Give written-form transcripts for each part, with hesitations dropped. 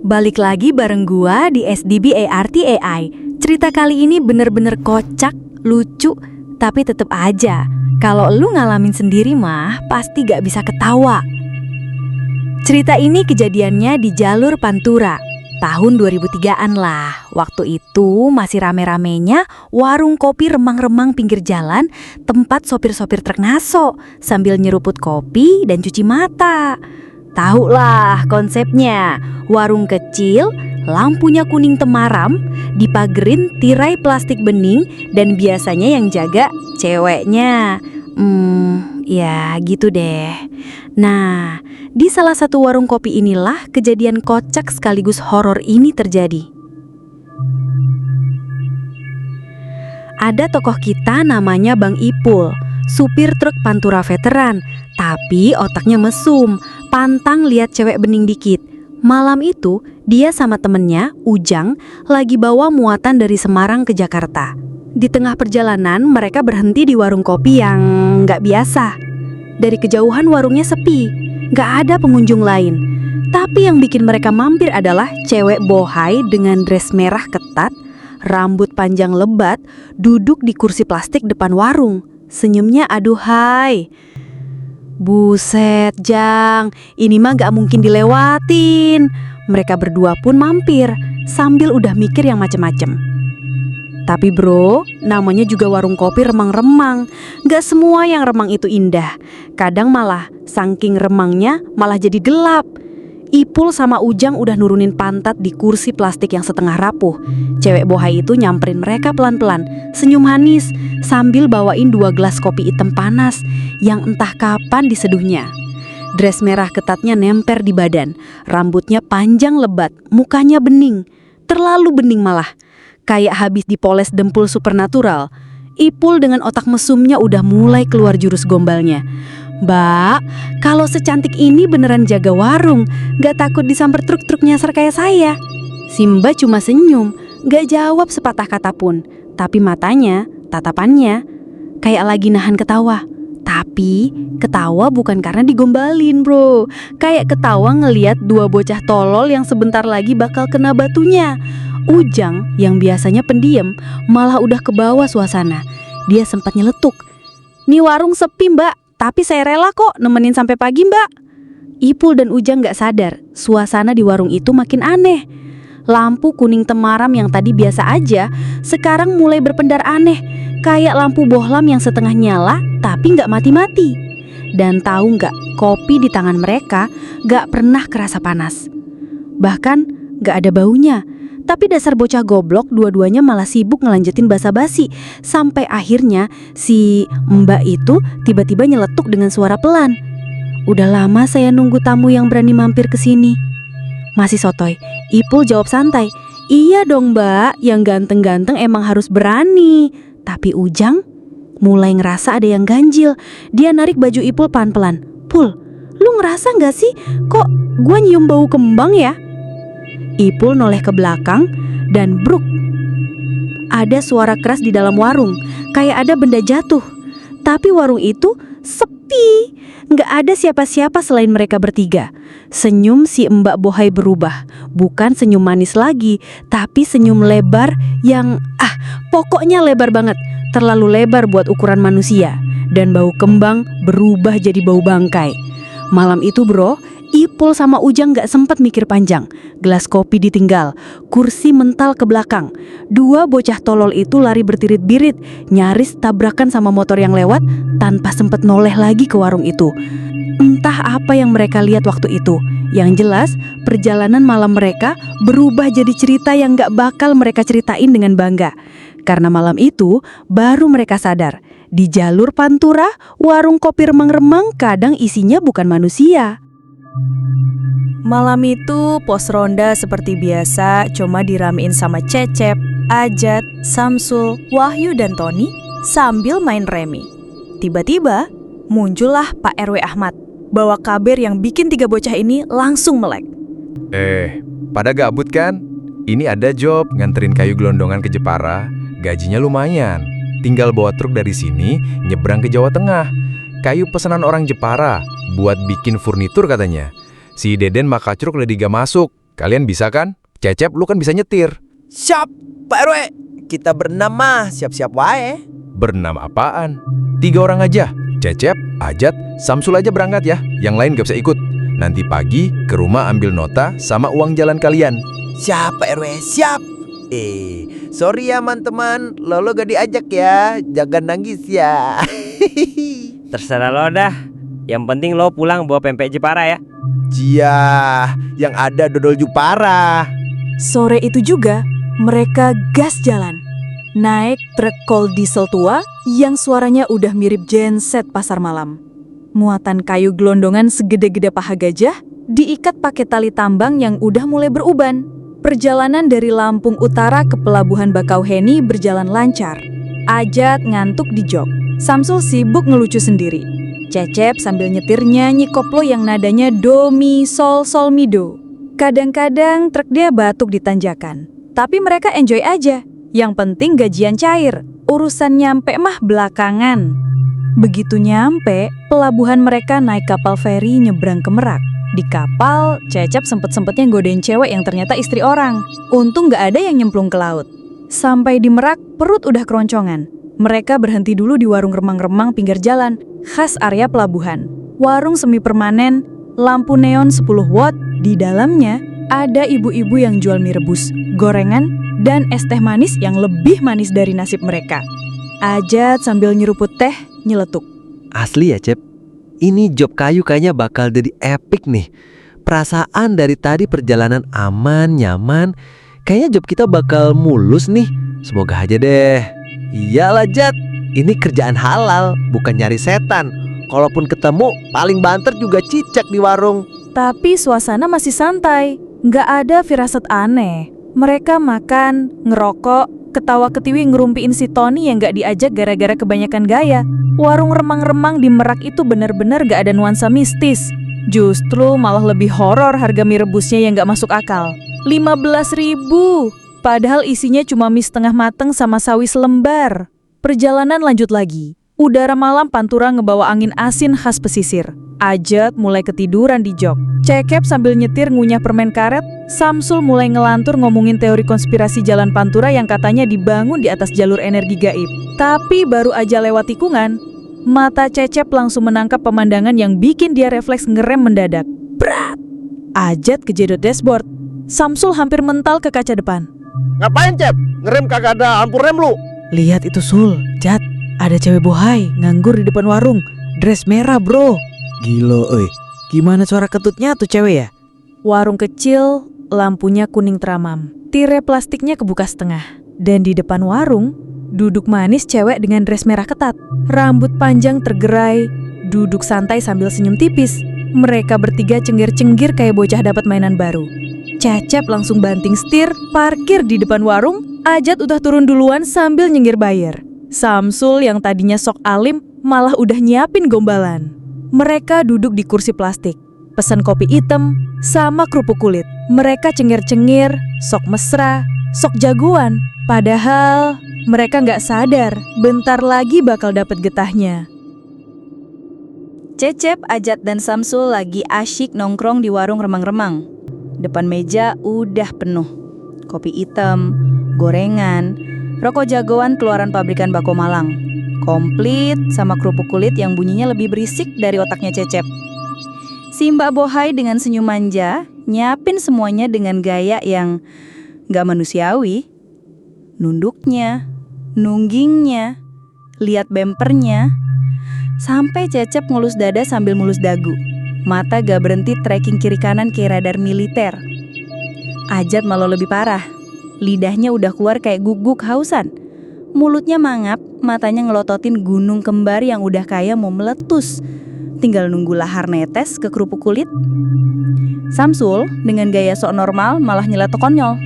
Balik lagi bareng gua di SDB ART AI. Cerita kali ini bener-bener kocak, lucu, tapi tetep aja kalau lu ngalamin sendiri mah pasti gak bisa ketawa. Cerita ini kejadiannya di jalur Pantura, tahun 2003-an lah. Waktu itu masih rame-ramenya warung kopi remang-remang pinggir jalan, tempat sopir-sopir truk ngaso sambil nyeruput kopi dan cuci mata. Tahu lah konsepnya, warung kecil, lampunya kuning temaram, dipagerin tirai plastik bening, dan biasanya yang jaga ceweknya. Ya gitu deh. Nah, di salah satu warung kopi inilah kejadian kocak sekaligus horor ini terjadi. Ada tokoh kita namanya Bang Ipul, supir truk Pantura veteran, tapi otaknya mesum, pantang lihat cewek bening dikit. Malam itu, dia sama temennya, Ujang, lagi bawa muatan dari Semarang ke Jakarta. Di tengah perjalanan, mereka berhenti di warung kopi yang nggak biasa. Dari kejauhan warungnya sepi, nggak ada pengunjung lain. Tapi yang bikin mereka mampir adalah cewek bohai dengan dress merah ketat, rambut panjang lebat, duduk di kursi plastik depan warung. Senyumnya aduhai. Buset, Jang, ini mah gak mungkin dilewatin. Mereka berdua pun mampir, sambil udah mikir yang macem-macem. Tapi bro, namanya juga warung kopi remang-remang. Gak semua yang remang itu indah. Kadang malah, saking remangnya malah jadi gelap. Ipul sama Ujang udah nurunin pantat di kursi plastik yang setengah rapuh. Cewek bohai itu nyamperin mereka pelan-pelan, senyum manis, sambil bawain 2 gelas kopi hitam panas yang entah kapan diseduhnya. Dress merah ketatnya nemper di badan, rambutnya panjang lebat, mukanya bening, terlalu bening malah, kayak habis dipoles dempul supernatural. Ipul dengan otak mesumnya udah mulai keluar jurus gombalnya. Mbak, kalau secantik ini beneran jaga warung, gak takut disamper truk-truk nyasar kayak saya? Si Mbak cuma senyum, gak jawab sepatah kata pun. Tapi matanya, tatapannya, kayak lagi nahan ketawa. Tapi ketawa bukan karena digombalin bro. Kayak ketawa ngeliat 2 bocah tolol yang sebentar lagi bakal kena batunya. Ujang yang biasanya pendiam malah udah kebawa suasana. Dia sempat nyeletuk, "Nih warung sepi mbak, tapi saya rela kok nemenin sampai pagi mbak." Ipul dan Ujang gak sadar, suasana di warung itu makin aneh. Lampu kuning temaram yang tadi biasa aja, sekarang mulai berpendar aneh. Kayak lampu bohlam yang setengah nyala, tapi gak mati-mati. Dan tahu gak, kopi di tangan mereka gak pernah kerasa panas. Bahkan gak ada baunya. Tapi dasar bocah goblok, dua-duanya malah sibuk ngelanjutin basa-basi. Sampai akhirnya si Mbak itu tiba-tiba nyeletuk dengan suara pelan, "Udah lama saya nunggu tamu yang berani mampir ke sini." Masih sotoy, Ipul jawab santai, "Iya dong mbak, yang ganteng-ganteng emang harus berani." Tapi Ujang mulai ngerasa ada yang ganjil. Dia narik baju Ipul pelan-pelan. "Pul, lu ngerasa gak sih kok gua nyium bau kembang ya?" Ipul noleh ke belakang dan bruk. Ada suara keras di dalam warung, kayak ada benda jatuh. Tapi warung itu sepi, nggak ada siapa-siapa selain mereka bertiga. Senyum si Mbak Bohai berubah, bukan senyum manis lagi, tapi senyum lebar yang pokoknya lebar banget, terlalu lebar buat ukuran manusia. Dan bau kembang berubah jadi bau bangkai. Malam itu bro, Ipul sama Ujang gak sempat mikir panjang. Gelas kopi ditinggal, kursi mental ke belakang. 2 bocah tolol itu lari bertirit-birit, nyaris tabrakan sama motor yang lewat tanpa sempat noleh lagi ke warung itu. Entah apa yang mereka lihat waktu itu. Yang jelas, perjalanan malam mereka berubah jadi cerita yang gak bakal mereka ceritain dengan bangga. Karena malam itu, baru mereka sadar, di jalur Pantura, warung kopi remang-remang kadang isinya bukan manusia. Malam itu pos ronda seperti biasa, cuma diramein sama Cecep, Ajat, Samsul, Wahyu dan Tony sambil main remi. Tiba-tiba muncullah Pak RW Ahmad, bawa kabar yang bikin 3 bocah ini langsung melek. Pada gabut kan? Ini ada job nganterin kayu gelondongan ke Jepara, gajinya lumayan. Tinggal bawa truk dari sini, nyebrang ke Jawa Tengah. Kayu pesanan orang Jepara, buat bikin furnitur katanya. Si Deden Makacruk udah diga masuk. Kalian bisa kan? Cecep, lu kan bisa nyetir. Siap, Pak RW. Kita berenam mah, siap-siap wae. Berenam apaan? 3 orang aja. Cecep, Ajat, Samsul aja berangkat ya. Yang lain gak bisa ikut. Nanti pagi ke rumah ambil nota sama uang jalan kalian. Siap, Pak RW, siap. Sorry ya teman-teman, Lolo gak diajak ya. Jangan nangis ya. Terserah lo dah. Yang penting lo pulang bawa pempek Jepara ya. Jia, yang ada dodol Jepara. Sore itu juga, mereka gas jalan. Naik truk kol diesel tua yang suaranya udah mirip genset pasar malam. Muatan kayu gelondongan segede-gede paha gajah diikat pakai tali tambang yang udah mulai beruban. Perjalanan dari Lampung Utara ke Pelabuhan Bakauheni berjalan lancar. Ajat ngantuk di jok. Samsul sibuk ngelucu sendiri. Cecep sambil nyetir nyanyi koplo yang nadanya do, mi, sol, mi, do. Kadang-kadang truk dia batuk di tanjakan. Tapi mereka enjoy aja. Yang penting gajian cair. Urusan nyampe mah belakangan. Begitu nyampe, pelabuhan mereka naik kapal feri nyebrang ke Merak. Di kapal, Cecep sempet-sempetnya godain cewek yang ternyata istri orang. Untung gak ada yang nyemplung ke laut. Sampai di Merak, perut udah keroncongan. Mereka berhenti dulu di warung remang-remang pinggir jalan, khas area pelabuhan. Warung semi permanen, lampu neon 10 watt, di dalamnya ada ibu-ibu yang jual mie rebus, gorengan, dan es teh manis yang lebih manis dari nasib mereka. Ajat sambil nyeruput teh, nyeletuk. Asli ya, Cep. Ini job kayu kayaknya bakal jadi epic nih. Perasaan dari tadi perjalanan aman, nyaman. Kayaknya job kita bakal mulus nih. Semoga aja deh. Iyalah, Jat. Ini kerjaan halal, bukan nyari setan. Kalaupun ketemu, paling banter juga cicak di warung. Tapi suasana masih santai, nggak ada firasat aneh. Mereka makan, ngerokok, ketawa-ketiwi ngerumpiin si Tony yang nggak diajak gara-gara kebanyakan gaya. Warung remang-remang di Merak itu benar-benar nggak ada nuansa mistis. Justru malah lebih horor harga mie rebusnya yang nggak masuk akal. 15.000, padahal isinya cuma mie setengah mateng sama sawi selembar. Perjalanan lanjut lagi. Udara malam Pantura ngebawa angin asin khas pesisir. Ajat mulai ketiduran di jok. Cekep sambil nyetir ngunyah permen karet. Samsul mulai ngelantur ngomongin teori konspirasi jalan Pantura yang katanya dibangun di atas jalur energi gaib. Tapi baru aja lewat tikungan, mata Cecep langsung menangkap pemandangan yang bikin dia refleks ngerem mendadak. Brat! Ajat kejedot dashboard. Samsul hampir mental ke kaca depan. Ngapain, Cep? Ngerem kagak ada lampu rem lu. Lihat itu, Sul, Jat, ada cewek bohai nganggur di depan warung, dress merah bro. Gila, gimana suara ketutnya tuh cewek ya? Warung kecil, lampunya kuning teramam, tirai plastiknya kebuka setengah. Dan di depan warung, duduk manis cewek dengan dress merah ketat. Rambut panjang tergerai, duduk santai sambil senyum tipis. Mereka bertiga cengir-cengir kayak bocah dapat mainan baru. Cecep langsung banting setir, parkir di depan warung. Ajat udah turun duluan sambil nyengir bayar. Samsul yang tadinya sok alim malah udah nyiapin gombalan. Mereka duduk di kursi plastik, pesan kopi hitam sama kerupuk kulit. Mereka cengir-cengir, sok mesra, sok jagoan. Padahal mereka nggak sadar bentar lagi bakal dapet getahnya. Cecep, Ajat, dan Samsul lagi asyik nongkrong di warung remang-remang. Depan meja udah penuh. Kopi hitam, gorengan, rokok jagoan keluaran pabrikan Bako Malang. Komplit sama kerupuk kulit yang bunyinya lebih berisik dari otaknya Cecep. Si Mbak Bohai dengan senyum manja nyiapin semuanya dengan gaya yang gak manusiawi. Nunduknya, nunggingnya, lihat bempernya. Sampai Cecep ngelus dada sambil mulus dagu. Mata gak berhenti tracking kiri kanan kayak radar militer. Ajat malah lebih parah. Lidahnya udah keluar kayak guguk hausan. Mulutnya mangap, matanya ngelototin gunung kembar yang udah kayak mau meletus. Tinggal nunggu lahar netes ke kerupuk kulit. Samsul dengan gaya sok normal malah nyeletuk konyol.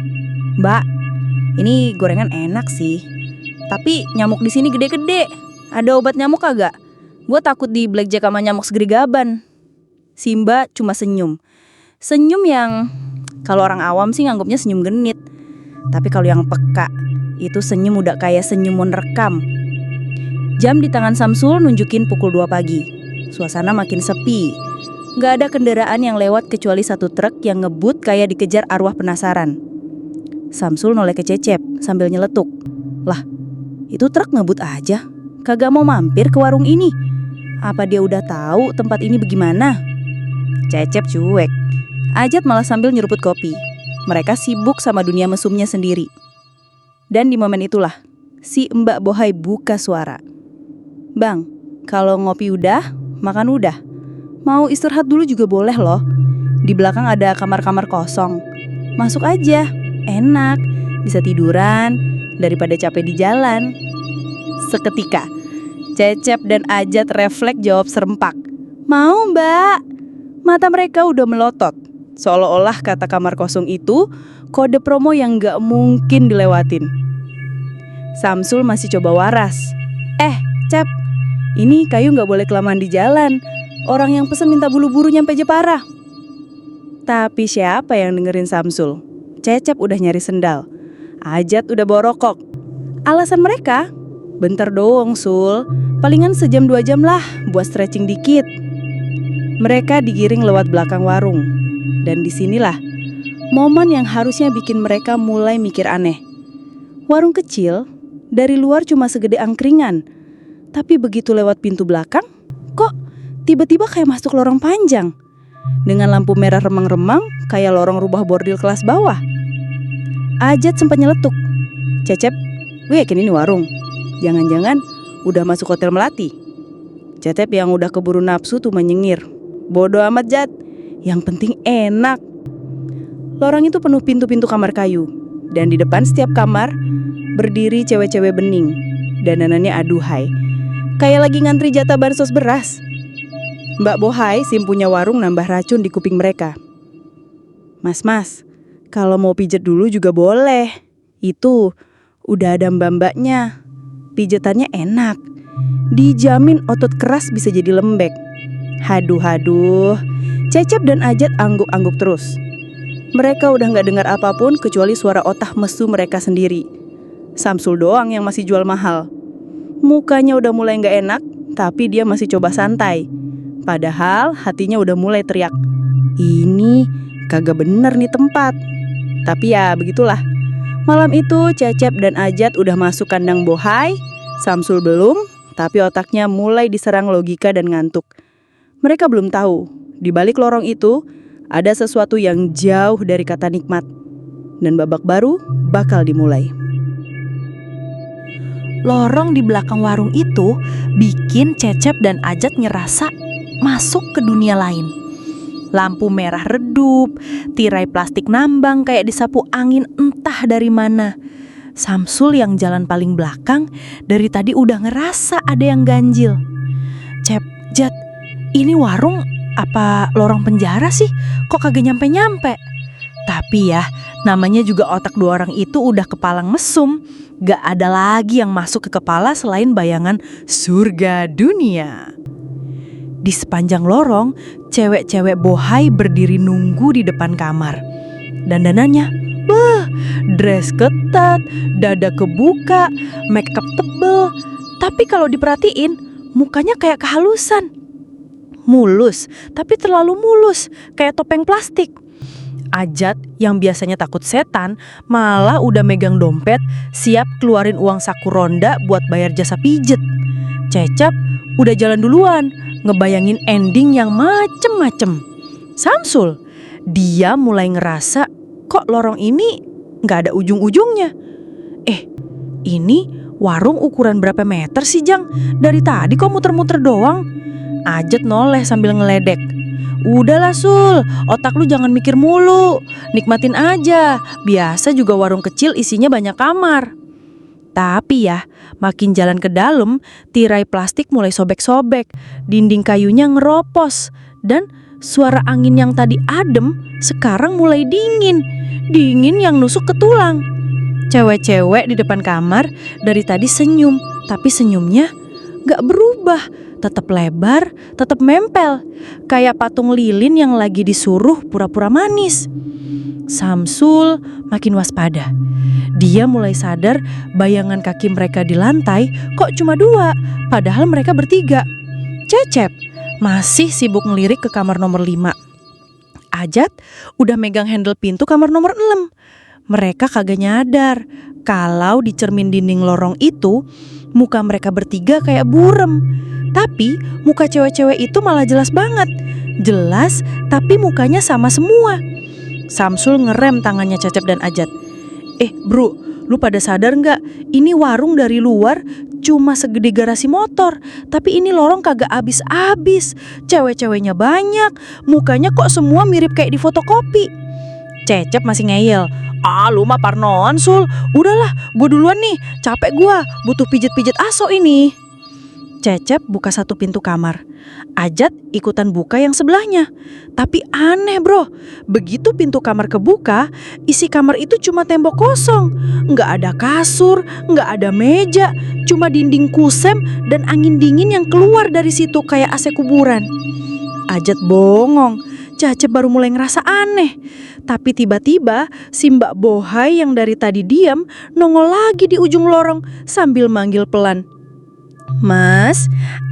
Mbak, ini gorengan enak sih. Tapi nyamuk di sini gede-gede. Ada obat nyamuk kagak? Gue takut di blackjack sama nyamuk segerigaban. Si Mbak cuma senyum. Senyum yang kalau orang awam sih nganggapnya senyum genit. Tapi kalau yang peka, itu senyum udah kayak senyum merekam. Jam di tangan Samsul nunjukin pukul 2 pagi. Suasana makin sepi. Gak ada kendaraan yang lewat kecuali satu truk yang ngebut kayak dikejar arwah penasaran. Samsul noleh ke Cecep sambil nyeletuk. Lah, itu truk ngebut aja. Kagak mau mampir ke warung ini. Apa dia udah tahu tempat ini bagaimana? Cecep cuek. Ajat malah sambil nyeruput kopi. Mereka sibuk sama dunia mesumnya sendiri. Dan di momen itulah, si Mbak Bohai buka suara. Bang, kalau ngopi udah, makan udah. Mau istirahat dulu juga boleh loh. Di belakang ada kamar-kamar kosong. Masuk aja, enak. Bisa tiduran daripada capek di jalan. Seketika, Cecep dan Ajat refleks jawab serempak. Mau mbak. Mata mereka udah melotot. Seolah-olah kata kamar kosong itu kode promo yang gak mungkin dilewatin. Samsul masih coba waras. Cep, ini kayu gak boleh kelamaan di jalan. Orang yang pesen minta buru-buru nyampe Jepara. Tapi siapa yang dengerin Samsul? Cecep udah nyari sendal. Ajat udah bawa rokok. Alasan mereka? Bentar doang Sul. Palingan sejam 2 jam lah buat stretching dikit. Mereka digiring lewat belakang warung. Dan disinilah momen yang harusnya bikin mereka mulai mikir aneh. Warung kecil, dari luar cuma segede angkringan. Tapi begitu lewat pintu belakang, kok tiba-tiba kayak masuk lorong panjang. Dengan lampu merah remang-remang kayak lorong rubah bordil kelas bawah. Ajat sempat nyeletuk. Cecep, gue yakin ini warung. Jangan-jangan udah masuk hotel Melati. Cecep yang udah keburu nafsu tuh menyengir. Bodoh amat Jat, yang penting enak. Lorong itu penuh pintu-pintu kamar kayu. Dan di depan setiap kamar berdiri cewek-cewek bening. Dandanannya aduhai. Kayak lagi ngantri jatah bansos beras. Mbak Bohai simpunya warung nambah racun di kuping mereka. Mas, kalau mau pijet dulu juga boleh. Itu udah ada mbak-mbaknya. Pijetannya enak. Dijamin otot keras bisa jadi lembek. Haduh. Cecep dan Ajat angguk-angguk terus. Mereka udah gak dengar apapun kecuali suara otah mesu mereka sendiri. Samsul doang yang masih jual mahal. Mukanya udah mulai gak enak, tapi dia masih coba santai. Padahal hatinya udah mulai teriak, ini kagak bener nih tempat. Tapi ya begitulah. Malam itu Cecep dan Ajat udah masuk kandang Bohai. Samsul belum, tapi otaknya mulai diserang logika dan ngantuk. Mereka belum tahu, di balik lorong itu ada sesuatu yang jauh dari kata nikmat. Dan babak baru bakal dimulai. Lorong di belakang warung itu bikin Cecep dan Ajat ngerasa masuk ke dunia lain. Lampu merah redup, tirai plastik nambang kayak disapu angin entah dari mana. Samsul yang jalan paling belakang dari tadi udah ngerasa ada yang ganjil. Cep, Jat, ini warung apa lorong penjara sih? Kok kagak nyampe-nyampe? Tapi ya, namanya juga otak dua orang itu udah kepalang mesum. Gak ada lagi yang masuk ke kepala selain bayangan surga dunia. Di sepanjang lorong, cewek-cewek Bohai berdiri nunggu di depan kamar. Dandanannya, dress ketat, dada kebuka, make up tebel. Tapi kalau diperhatiin, mukanya kayak kehalusan. Mulus, tapi terlalu mulus, kayak topeng plastik. Ajat yang biasanya takut setan malah udah megang dompet, siap keluarin uang saku ronda buat bayar jasa pijet. Cecep udah jalan duluan, ngebayangin ending yang macem-macem. Samsul, dia mulai ngerasa kok lorong ini gak ada ujung-ujungnya. Ini warung ukuran berapa meter sih Jang? Dari tadi kok muter-muter doang? Ajat noleh sambil ngeledek. Udahlah Sul, otak lu jangan mikir mulu. Nikmatin aja, biasa juga warung kecil isinya banyak kamar. Tapi ya, makin jalan ke dalam, tirai plastik mulai sobek-sobek, dinding kayunya ngeropos, dan suara angin yang tadi adem sekarang mulai dingin. Dingin yang nusuk ke tulang. Cewek-cewek di depan kamar dari tadi senyum, tapi senyumnya gak berubah, tetap lebar, tetap mempel, kayak patung lilin yang lagi disuruh pura-pura manis. Samsul makin waspada. Dia mulai sadar bayangan kaki mereka di lantai kok cuma 2, padahal mereka bertiga. Cecep masih sibuk ngelirik ke kamar nomor 5. Ajat udah megang handle pintu kamar nomor 6. Mereka kagak nyadar kalau di cermin dinding lorong itu muka mereka bertiga kayak burem. Tapi muka cewek-cewek itu malah jelas banget. Jelas tapi mukanya sama semua. Samsul ngerem tangannya Cecep dan Ajat. Bro, lu pada sadar nggak? Ini warung dari luar cuma segede garasi motor, tapi ini lorong kagak abis-abis. Cewek-ceweknya banyak, mukanya kok semua mirip kayak di fotokopi. Cecep masih ngeyel. Lu mah parnoan, Sul. Udahlah, gue duluan nih. Capek gue, butuh pijet-pijet aso ini. Cecep buka satu pintu kamar. Ajat ikutan buka yang sebelahnya. Tapi aneh bro, begitu pintu kamar kebuka, isi kamar itu cuma tembok kosong. Nggak ada kasur, nggak ada meja, cuma dinding kusem dan angin dingin yang keluar dari situ kayak AC kuburan. Ajat bongong. Cecep baru mulai ngerasa aneh. Tapi tiba-tiba si Mbak Bohai yang dari tadi diam nongol lagi di ujung lorong sambil manggil pelan. Mas,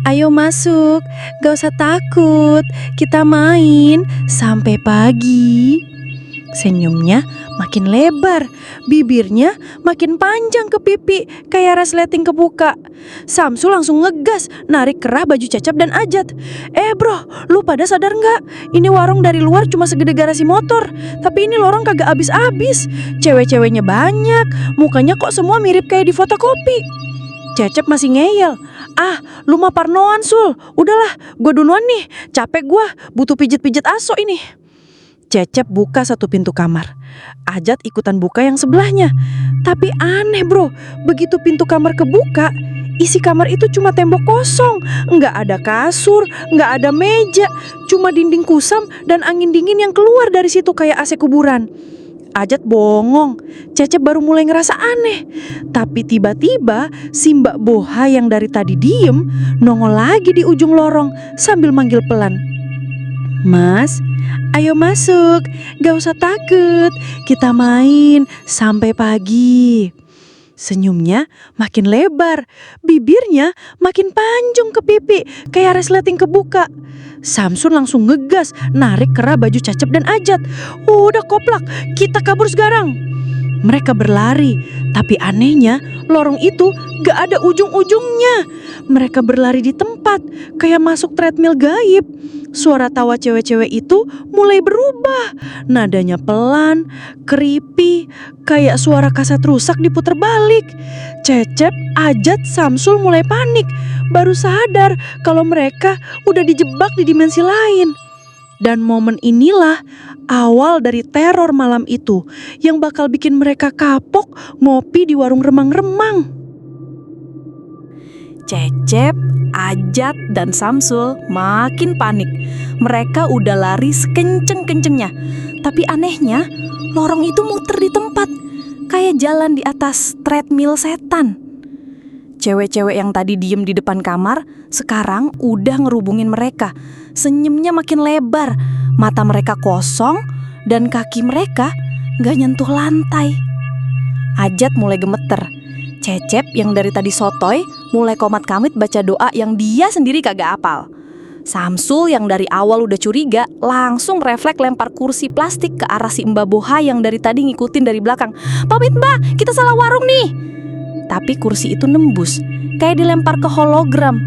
ayo masuk, gak usah takut, kita main sampai pagi. Senyumnya makin lebar, bibirnya makin panjang ke pipi kayak resleting kebuka. Samsul langsung ngegas narik kerah baju Cecep dan Ajat. Bro, lu pada sadar gak? Ini warung dari luar cuma segede garasi motor, tapi ini lorong kagak abis-abis. Cewek-ceweknya banyak, mukanya kok semua mirip kayak di fotokopi. Cecep masih ngeyel. Lu mah parnoan, Sul. Udahlah, gue duluan nih. Capek gue, butuh pijet-pijet aso ini. Cecep buka satu pintu kamar. Ajat ikutan buka yang sebelahnya. Tapi aneh bro, begitu pintu kamar kebuka, isi kamar itu cuma tembok kosong. Nggak ada kasur, nggak ada meja, cuma dinding kusam dan angin dingin yang keluar dari situ kayak AC kuburan. Ajat bongong. Cecep baru mulai ngerasa aneh. Tapi tiba-tiba si Mbak Boha yang dari tadi diem nongol lagi di ujung lorong sambil manggil pelan. Mas, ayo masuk, gak usah takut, kita main sampai pagi. Senyumnya makin lebar, bibirnya makin panjang ke pipi kayak resleting kebuka. Samsun langsung ngegas narik kerah baju Cecep dan Ajat. Udah koplak, kita kabur sekarang. Mereka berlari, tapi anehnya lorong itu gak ada ujung-ujungnya. Mereka berlari di tempat, kayak masuk treadmill gaib. Suara tawa cewek-cewek itu mulai berubah. Nadanya pelan, creepy, kayak suara kaset rusak diputer balik. Cecep, Ajat, Samsul mulai panik. Baru sadar kalau mereka udah dijebak di dimensi lain. Dan momen inilah awal dari teror malam itu yang bakal bikin mereka kapok ngopi di warung remang-remang. Cecep, Ajat, dan Samsul makin panik. Mereka udah lari sekenceng-kencengnya. Tapi anehnya, lorong itu muter di tempat, kayak jalan di atas treadmill setan. Cewek-cewek yang tadi diem di depan kamar sekarang udah ngerubungin mereka. Senyumnya makin lebar, mata mereka kosong, dan kaki mereka gak nyentuh lantai. Ajat mulai gemeter. Cecep yang dari tadi sotoy mulai komat-kamit baca doa yang dia sendiri kagak apal. Samsul yang dari awal udah curiga langsung refleks lempar kursi plastik ke arah si Mbak Boha yang dari tadi ngikutin dari belakang. Pamit Mbak, kita salah warung nih. Tapi kursi itu nembus, kayak dilempar ke hologram.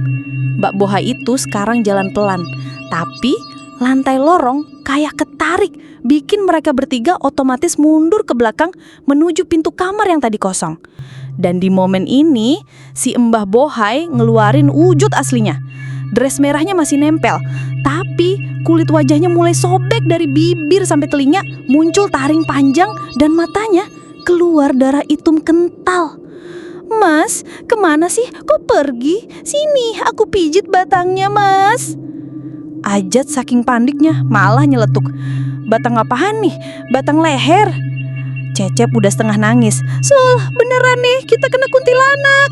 Mbak Boha itu sekarang jalan pelan, tapi lantai lorong kayak ketarik, bikin mereka bertiga otomatis mundur ke belakang menuju pintu kamar yang tadi kosong. Dan di momen ini, si Mbah Bohai ngeluarin wujud aslinya. Dress merahnya masih nempel, tapi kulit wajahnya mulai sobek dari bibir sampai telinga, muncul taring panjang dan matanya keluar darah hitam kental. Mas, kemana sih? Kok pergi? Sini, aku pijit batangnya, Mas. Ajat saking paniknya malah nyeletuk. Batang apaan nih? Batang leher. Cecep udah setengah nangis. Sul, beneran nih, kita kena kuntilanak.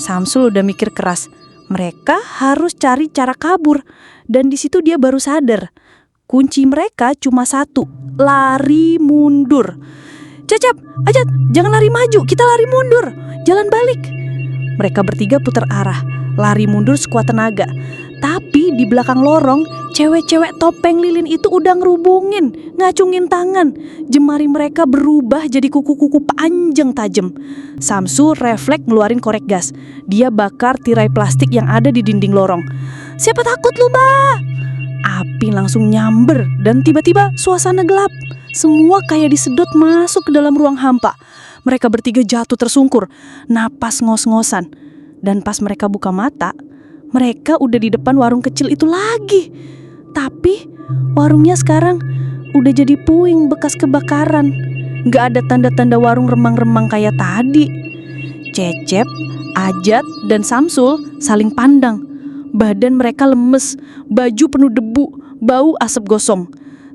Samsul udah mikir keras. Mereka harus cari cara kabur. Dan di situ dia baru sadar. Kunci mereka cuma satu, lari mundur. Cecep, Ajat, jangan lari maju, kita lari mundur. Jalan balik. Mereka bertiga putar arah, lari mundur sekuat tenaga. Tapi di belakang lorong, cewek-cewek topeng lilin itu udah ngerubungin, ngacungin tangan. Jemari mereka berubah jadi kuku-kuku panjang tajam. Samsul refleks ngeluarin korek gas. Dia bakar tirai plastik yang ada di dinding lorong. Siapa takut lu, Mbak? Api langsung nyamber dan tiba-tiba suasana gelap. Semua kayak disedot masuk ke dalam ruang hampa. Mereka bertiga jatuh tersungkur, napas ngos-ngosan. Dan pas mereka buka mata, mereka udah di depan warung kecil itu lagi. Tapi warungnya sekarang udah jadi puing bekas kebakaran. Gak ada tanda-tanda warung remang-remang kayak tadi. Cecep, Ajat, dan Samsul saling pandang. Badan mereka lemes, baju penuh debu, bau asap gosong.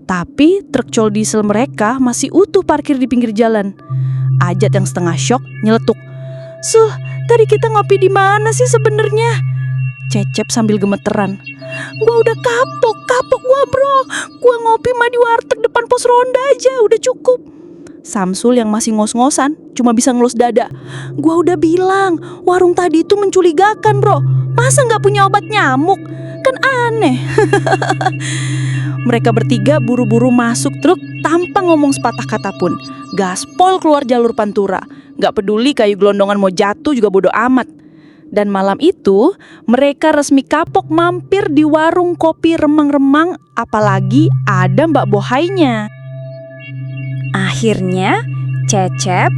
Tapi truk col diesel mereka masih utuh parkir di pinggir jalan. Ajat yang setengah syok nyeletuk. Sul, tadi kita ngopi di mana sih sebenarnya? Cecep sambil gemeteran. Gua udah kapok gua bro. Gua ngopi mah di warteg depan pos ronda aja, udah cukup. Samsul yang masih ngos-ngosan cuma bisa ngelus dada. Gua udah bilang, warung tadi itu mencurigakan bro. Masa gak punya obat nyamuk? Kan aneh. Mereka bertiga buru-buru masuk truk tanpa ngomong sepatah kata pun. Gaspol keluar jalur Pantura. Gak peduli kayu gelondongan mau jatuh juga bodo amat. Dan malam itu mereka resmi kapok mampir di warung kopi remang-remang. Apalagi ada Mbak Bohainya. Akhirnya, Cecep,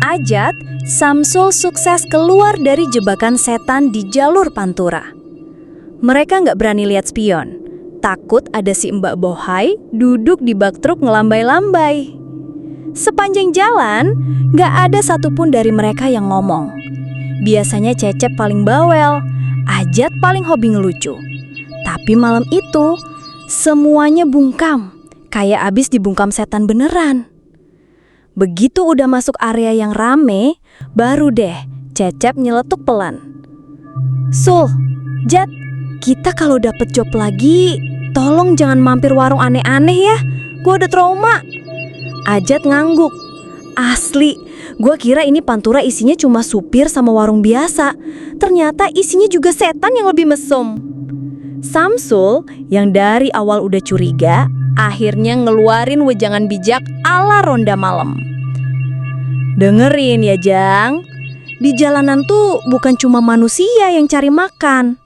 Ajat, Samsul sukses keluar dari jebakan setan di jalur Pantura. Mereka nggak berani lihat spion. Takut ada si Mbak Bohai duduk di bak truk ngelambai-lambai. Sepanjang jalan, nggak ada satupun dari mereka yang ngomong. Biasanya Cecep paling bawel, Ajat paling hobi ngelucu. Tapi malam itu, semuanya bungkam, kayak abis dibungkam setan beneran. Begitu udah masuk area yang rame, baru deh Cecep nyeletuk pelan. Sul, Jat, kita kalau dapet job lagi, tolong jangan mampir warung aneh-aneh ya. Gue udah trauma. Ajat ngangguk. Asli, gue kira ini Pantura isinya cuma supir sama warung biasa. Ternyata isinya juga setan yang lebih mesum. Samsul yang dari awal udah curiga, akhirnya ngeluarin wejangan bijak ala ronda malam. Dengerin ya Jang, di jalanan tuh bukan cuma manusia yang cari makan.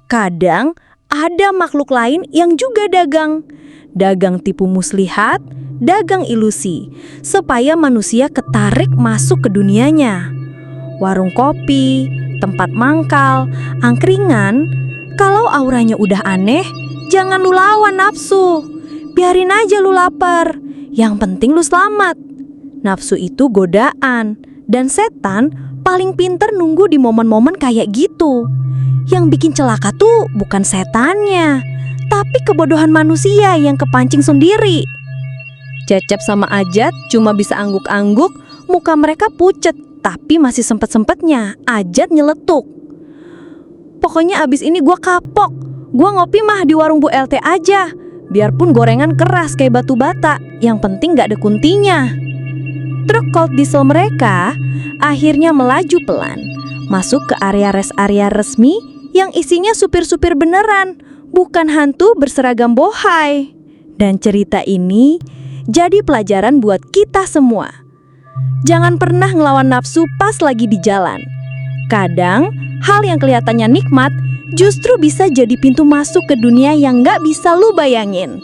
Kadang ada makhluk lain yang juga dagang. Dagang tipu muslihat, dagang ilusi, supaya manusia ketarik masuk ke dunianya. Warung kopi, tempat mangkal, angkringan, kalau auranya udah aneh, jangan lu lawan nafsu. Biarin aja lu lapar, yang penting lu selamat. Nafsu itu godaan, dan setan paling pinter nunggu di momen-momen kayak gitu. Yang bikin celaka tuh bukan setannya, tapi kebodohan manusia yang kepancing sendiri. Cecep sama Ajat cuma bisa angguk-angguk, muka mereka pucet, tapi masih sempet-sempetnya Ajat nyeletuk. Pokoknya abis ini gua kapok, gua ngopi mah di warung Bu LT aja. Biarpun gorengan keras kayak batu bata, yang penting gak ada kuntinya. Truk cold diesel mereka akhirnya melaju pelan, masuk ke area resmi yang isinya supir-supir beneran, bukan hantu berseragam bohai. Dan cerita ini jadi pelajaran buat kita semua. Jangan pernah ngelawan nafsu pas lagi di jalan. Kadang hal yang kelihatannya nikmat justru bisa jadi pintu masuk ke dunia yang gak bisa lu bayangin.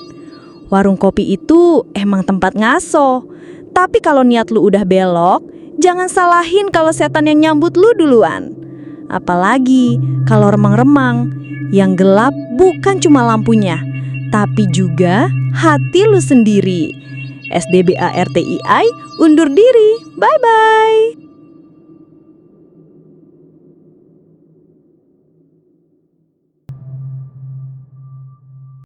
Warung kopi itu emang tempat ngaso, tapi kalau niat lu udah belok, jangan salahin kalau setan yang nyambut lu duluan. Apalagi kalau remang-remang, yang gelap bukan cuma lampunya, tapi juga hati lu sendiri. SDBARTII undur diri, bye-bye.